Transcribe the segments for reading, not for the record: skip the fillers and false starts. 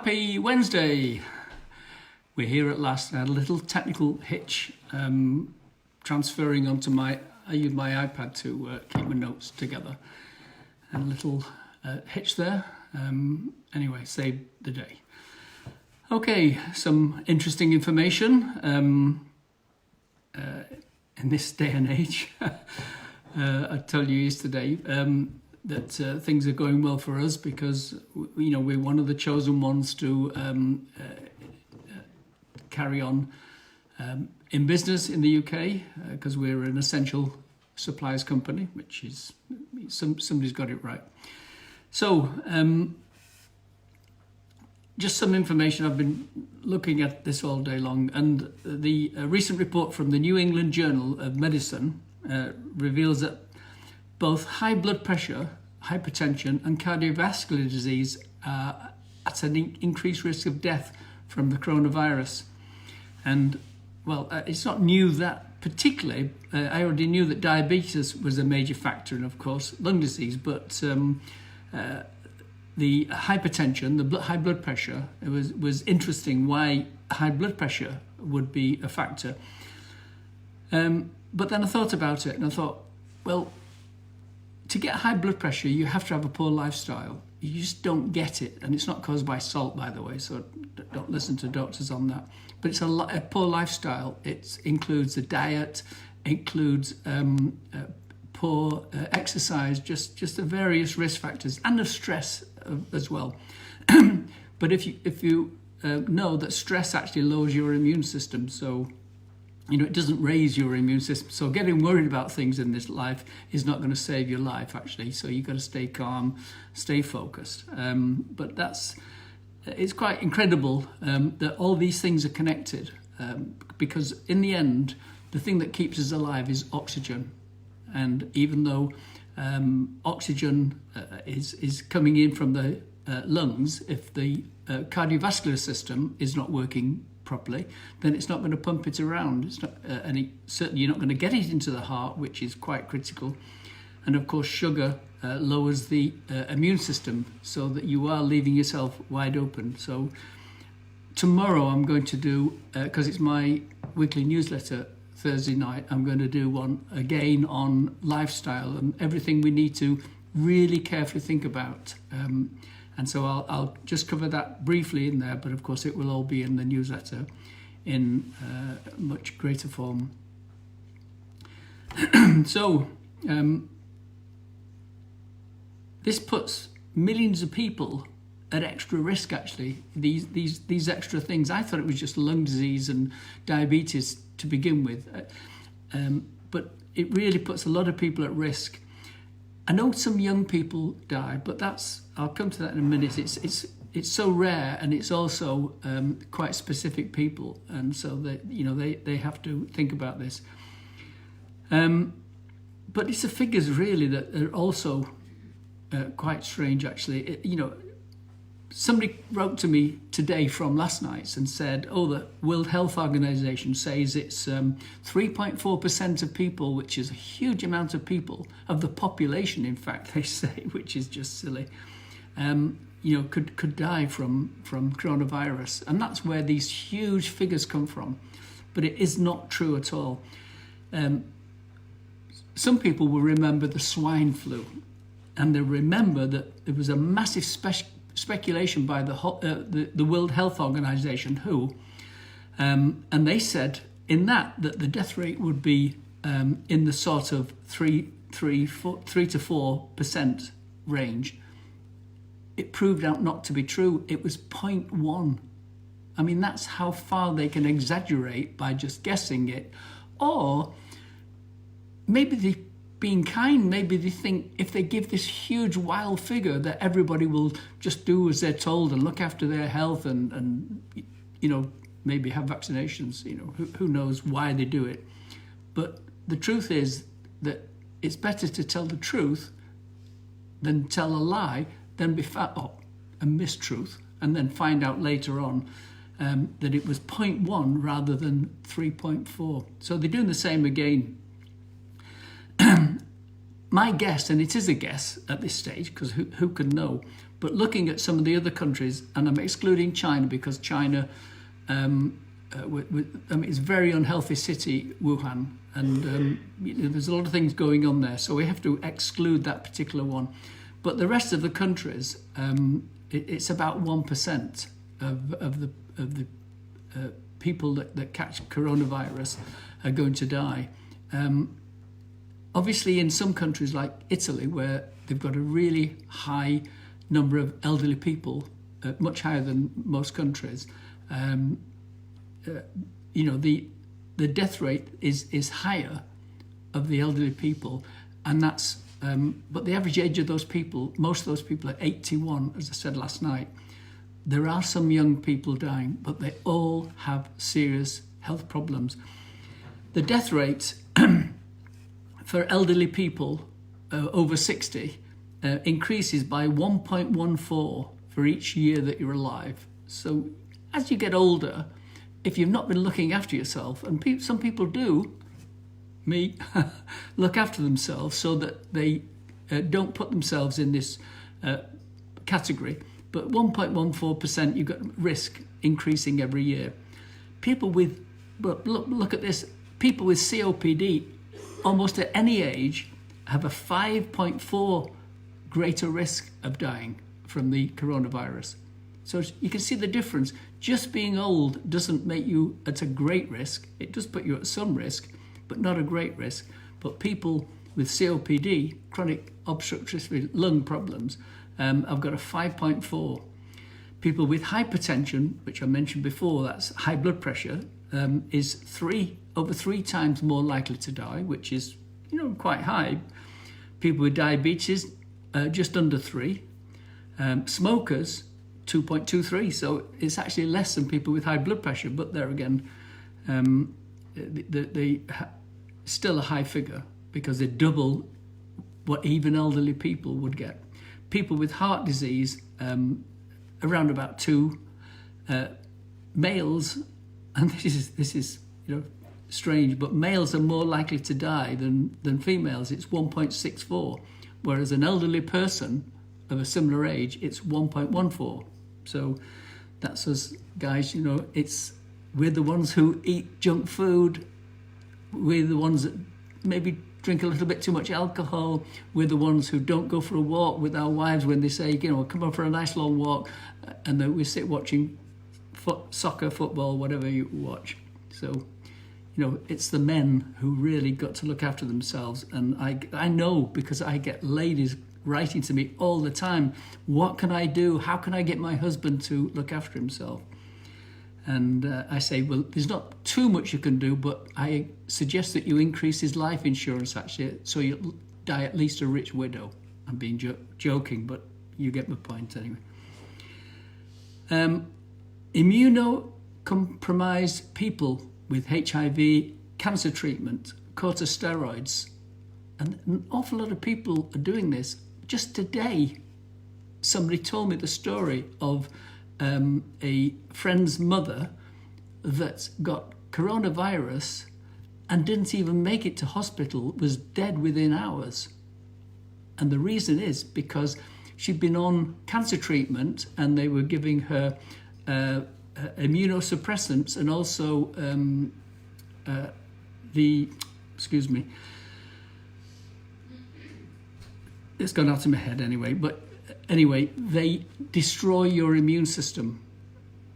Happy Wednesday! We're here at last. I had a little technical hitch transferring onto I used my iPad to keep my notes together. And a little hitch there. Anyway, saved the day. Okay, some interesting information in this day and age. I told you yesterday that things are going well for us because we're one of the chosen ones to carry on in business in the UK because we're an essential supplies company, which is somebody's got it right. So just some information. I've been looking at this all day long, and the recent report from the New England Journal of Medicine reveals that both high blood pressure, hypertension and cardiovascular disease are at an increased risk of death from the coronavirus. And well, it's not new that particularly. I already knew that diabetes was a major factor, and of course lung disease, but the hypertension, the high blood pressure, it was interesting why high blood pressure would be a factor. But then I thought about it and I thought, well, to get high blood pressure, you have to have a poor lifestyle. You just don't get it. And it's not caused by salt, by the way, so don't listen to doctors on that. But it's a poor lifestyle. It includes a diet, includes poor exercise, just the various risk factors, and of stress as well. But if you know that stress actually lowers your immune system, so it doesn't raise your immune system. So getting worried about things in this life is not going to save your life, actually. So you've got to stay calm, stay focused. But it's quite incredible that all these things are connected, because in the end, the thing that keeps us alive is oxygen. And even though oxygen is coming in from the lungs, if the cardiovascular system is not working properly, then it's not going to pump it around. It's not, certainly you're not going to get it into the heart, which is quite critical. And of course, sugar lowers the immune system, so that you are leaving yourself wide open. So tomorrow I'm going to do, because it's my weekly newsletter Thursday night, I'm going to do one again on lifestyle and everything we need to really carefully think about. And so I'll just cover that briefly in there, but of course it will all be in the newsletter in much greater form. So this puts millions of people at extra risk, actually, these extra things. I thought it was just lung disease and diabetes to begin with, but it really puts a lot of people at risk. I know some young people die, but I'll come to that in a minute. It's so rare, and it's also quite specific people, and so they have to think about this. But it's the figures really that are also quite strange, actually. Somebody wrote to me today from last night and said, the World Health Organization says it's 3.4% of people, which is a huge amount of people, of the population, in fact, they say, which is just silly, could die from coronavirus. And that's where these huge figures come from. But it is not true at all. Some people will remember the swine flu, and they remember that there was a massive speculation by the World Health Organization, WHO, and they said in that the death rate would be in the sort of 3 to 4% range. It proved out not to be true. It was 0.1. I mean, that's how far they can exaggerate by just guessing it. Or maybe they being kind, maybe they think if they give this huge wild figure that everybody will just do as they're told and look after their health and maybe have vaccinations. Who knows why they do it. But the truth is that it's better to tell the truth than tell a lie, than be a mistruth, and then find out later on that it was 0.1 rather than 3.4. So they're doing the same again. My guess, and it is a guess at this stage, because who can know, But looking at some of the other countries, and I'm excluding China because China, it's a very unhealthy city, Wuhan, and there's a lot of things going on there. So we have to exclude that particular one. But the rest of the countries, it's about 1% of the people that catch coronavirus are going to die. Obviously, in some countries like Italy, where they've got a really high number of elderly people, much higher than most countries, the death rate is higher of the elderly people, and that's but the average age of those people, most of those people are 81, as I said last night. There are some young people dying, but they all have serious health problems. The death rate for elderly people over 60 increases by 1.14 for each year that you're alive. So as you get older, if you've not been looking after yourself, and some people do, me, look after themselves so that they don't put themselves in this category, but 1.14% you've got risk increasing every year. But look at this, people with COPD, almost at any age, have a 5.4 greater risk of dying from the coronavirus. So you can see the difference. Just being old doesn't make you at a great risk. It does put you at some risk, but not a great risk. But people with COPD, chronic obstructive lung problems, have got a 5.4. People with hypertension, which I mentioned before, that's high blood pressure, is over three times more likely to die, which is quite high. People with diabetes, just under 3. Smokers, 2.23, so it's actually less than people with high blood pressure, but there again, they still a high figure because they double what even elderly people would get. People with heart disease, around about 2. Males, and this is strange, but males are more likely to die than females. It's 1.64, whereas an elderly person of a similar age, it's 1.14. So that's us guys, we're the ones who eat junk food, we're the ones that maybe drink a little bit too much alcohol, we're the ones who don't go for a walk with our wives when they say, come on for a nice long walk, and then we sit watching soccer, football, whatever you watch. So it's the men who really got to look after themselves. And I know, because I get ladies writing to me all the time, what can I do? How can I get my husband to look after himself? And I say, well, there's not too much you can do, but I suggest that you increase his life insurance, actually, so you'll die at least a rich widow. I'm being joking, but you get my point anyway. Immunocompromised people with HIV, cancer treatment, corticosteroids, and an awful lot of people are doing this. Just today, somebody told me the story of a friend's mother that got coronavirus and didn't even make it to hospital, was dead within hours. And the reason is because she'd been on cancer treatment and they were giving her immunosuppressants and also it's gone out of my head anyway, but anyway, they destroy your immune system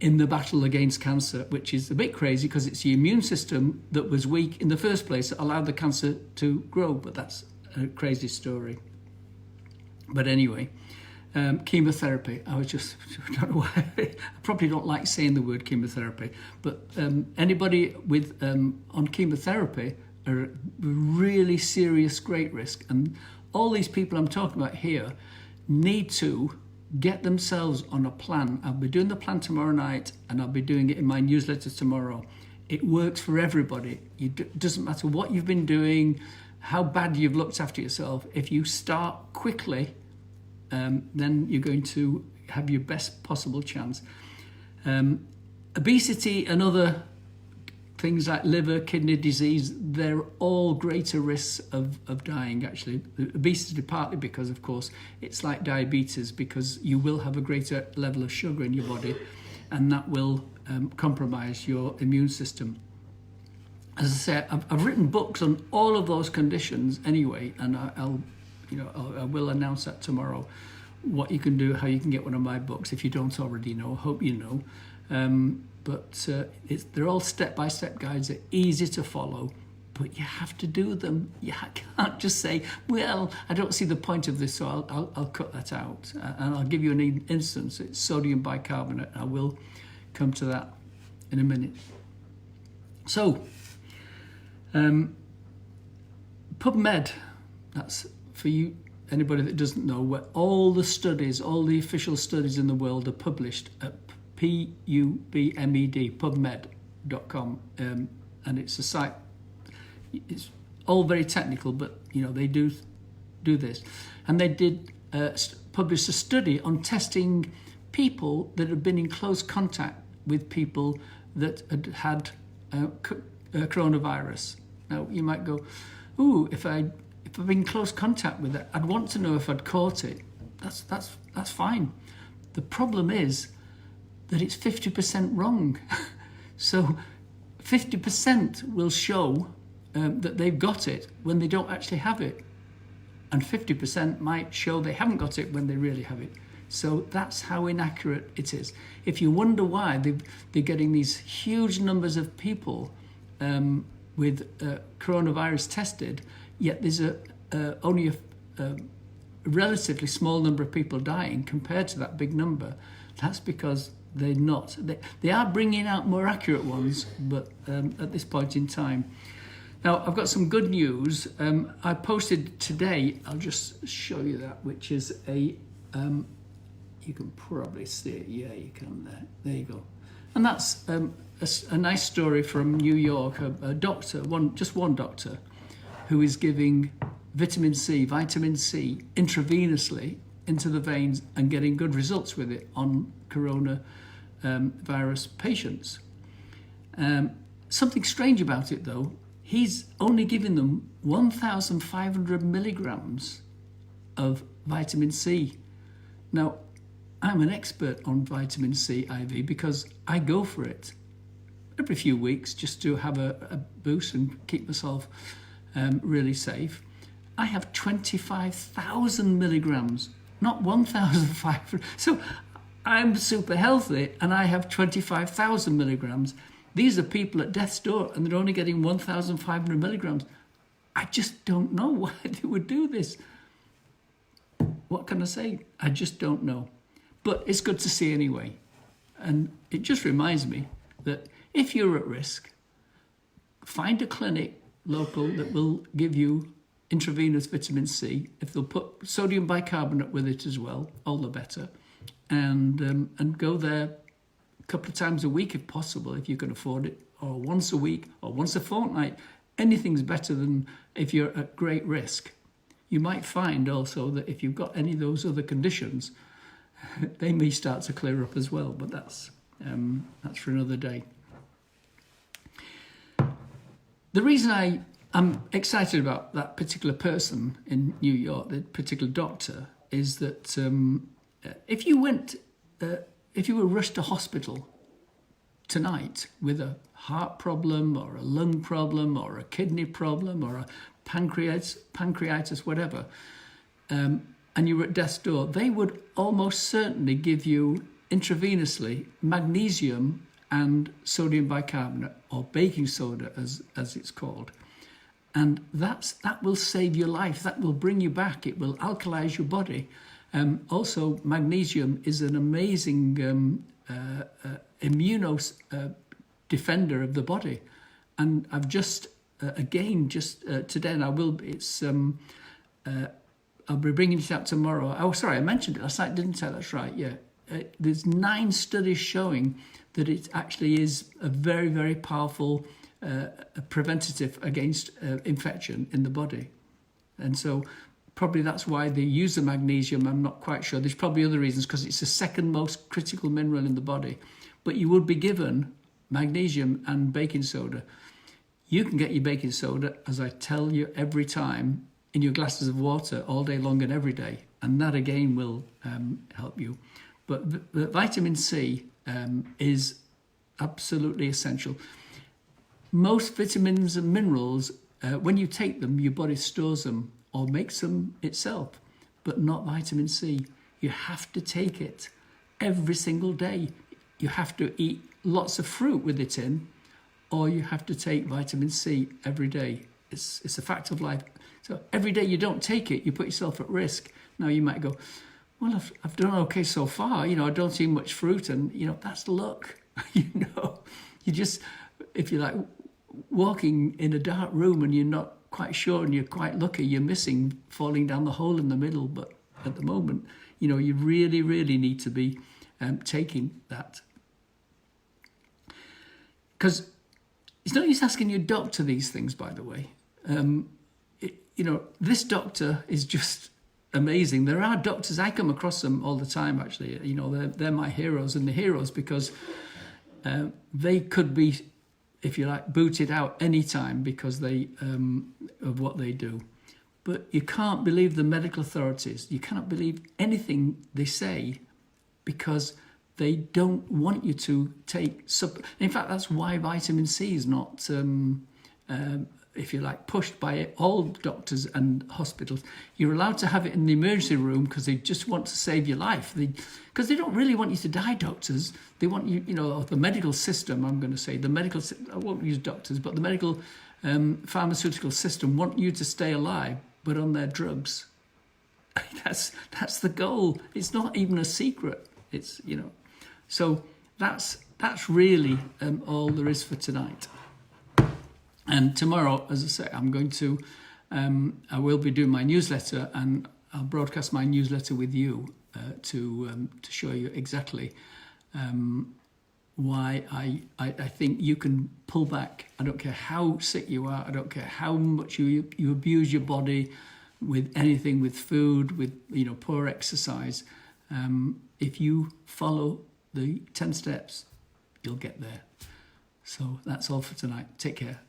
in the battle against cancer, which is a bit crazy because it's your immune system that was weak in the first place that allowed the cancer to grow, but that's a crazy story. But anyway, chemotherapy. I don't know why. I probably don't like saying the word chemotherapy, but anybody with on chemotherapy are really serious, great risk. And all these people I'm talking about here need to get themselves on a plan. I'll be doing the plan tomorrow night, and I'll be doing it in my newsletter tomorrow. It works for everybody. It doesn't matter what you've been doing, how bad you've looked after yourself. If you start quickly, then you're going to have your best possible chance. Obesity and other things like liver, kidney disease, they're all greater risks of dying, actually. Obesity partly because, of course, it's like diabetes, because you will have a greater level of sugar in your body, and that will compromise your immune system. As I say, I've written books on all of those conditions anyway, and I will announce that tomorrow, what you can do, how you can get one of my books if you don't already know. I hope you know. But they're all step-by-step guides. They're easy to follow, but you have to do them. You can't just say, well, I don't see the point of this, so I'll cut that out. And I'll give you an instance. It's sodium bicarbonate. I will come to that in a minute. So, PubMed, that's for you, anybody that doesn't know, where all the studies, all the official studies in the world are published at PUBMED, PubMed.com, and it's a site. It's all very technical, but they do this, and they did publish a study on testing people that had been in close contact with people that had coronavirus. Now you might go, "Ooh, if I've been in close contact with it, I'd want to know if I'd caught it." That's fine. The problem is that it's 50% wrong. So 50% will show that they've got it when they don't actually have it. And 50% might show they haven't got it when they really have it. So that's how inaccurate it is. If you wonder why they're getting these huge numbers of people with coronavirus tested, yet there's only a relatively small number of people dying compared to that big number, that's because they're not. They are bringing out more accurate ones, but at this point in time. Now, I've got some good news. I posted today, I'll just show you that, which is a, you can probably see it, yeah, you can there. There you go. And that's a nice story from New York, a doctor, just one doctor, who is giving vitamin C intravenously into the veins and getting good results with it on coronavirus patients. Something strange about it, though, he's only giving them 1,500 milligrams of vitamin C. Now, I'm an expert on vitamin C IV because I go for it every few weeks just to have a boost and keep myself really safe. I have 25,000 milligrams, not 1,500. So I'm super healthy and I have 25,000 milligrams. These are people at death's door and they're only getting 1,500 milligrams. I just don't know why they would do this. What can I say? I just don't know. But it's good to see anyway. And it just reminds me that if you're at risk, find a clinic local that will give you intravenous vitamin C. If they'll put sodium bicarbonate with it as well, all the better. And go there a couple of times a week if possible, if you can afford it, or once a week or once a fortnight. Anything's better than if you're at great risk. You might find also that if you've got any of those other conditions, they may start to clear up as well, but that's for another day. The reason I'm excited about that particular person in New York, the particular doctor, is that if you were rushed to hospital tonight with a heart problem or a lung problem or a kidney problem or a pancreatitis, whatever, and you were at death's door, they would almost certainly give you intravenously magnesium and sodium bicarbonate, or baking soda as it's called. And that will save your life. That will bring you back. It will alkalize your body. Also, magnesium is an amazing defender of the body. And I've just today, and I'll be bringing it out tomorrow. Oh, sorry, I mentioned it last night, didn't I? That's right, yeah. There's 9 studies showing that it actually is a very, very powerful preventative against infection in the body. And so probably that's why they use the magnesium. I'm not quite sure. There's probably other reasons, because it's the second most critical mineral in the body. But you would be given magnesium and baking soda. You can get your baking soda, as I tell you every time, in your glasses of water all day long and every day. And that again will help you. But the vitamin C is absolutely essential. Most vitamins and minerals, when you take them, your body stores them or makes them itself, but not vitamin C. You have to take it every single day. You have to eat lots of fruit with it in, or you have to take vitamin C every day. It's a fact of life. So every day you don't take it, you put yourself at risk. Now you might go, well, I've done okay so far. I don't eat much fruit, and that's luck. You just, if you're like walking in a dark room and you're not quite sure and you're quite lucky, you're missing falling down the hole in the middle. But at the moment, you really, really need to be taking that. Because it's no use asking your doctor these things, by the way. This doctor is just amazing. There are doctors, I come across them all the time, actually. They're my heroes, and the heroes because they could be, if you like, booted out any time because of what they do. But you can't believe the medical authorities. You cannot believe anything they say because they don't want you to take... In fact, that's why vitamin C is not, if you like, pushed by all doctors and hospitals. You're allowed to have it in the emergency room because they just want to save your life. Because they don't really want you to die, doctors. They want you, the medical system, I'm going to say, I won't use doctors, but the medical pharmaceutical system want you to stay alive, but on their drugs. That's the goal. It's not even a secret. It's, So that's really all there is for tonight. And tomorrow, as I say, I will be doing my newsletter, and I'll broadcast my newsletter with you to show you exactly why I think you can pull back. I don't care how sick you are. I don't care how much you abuse your body with anything, with food, with poor exercise. If you follow the 10 steps, you'll get there. So that's all for tonight. Take care.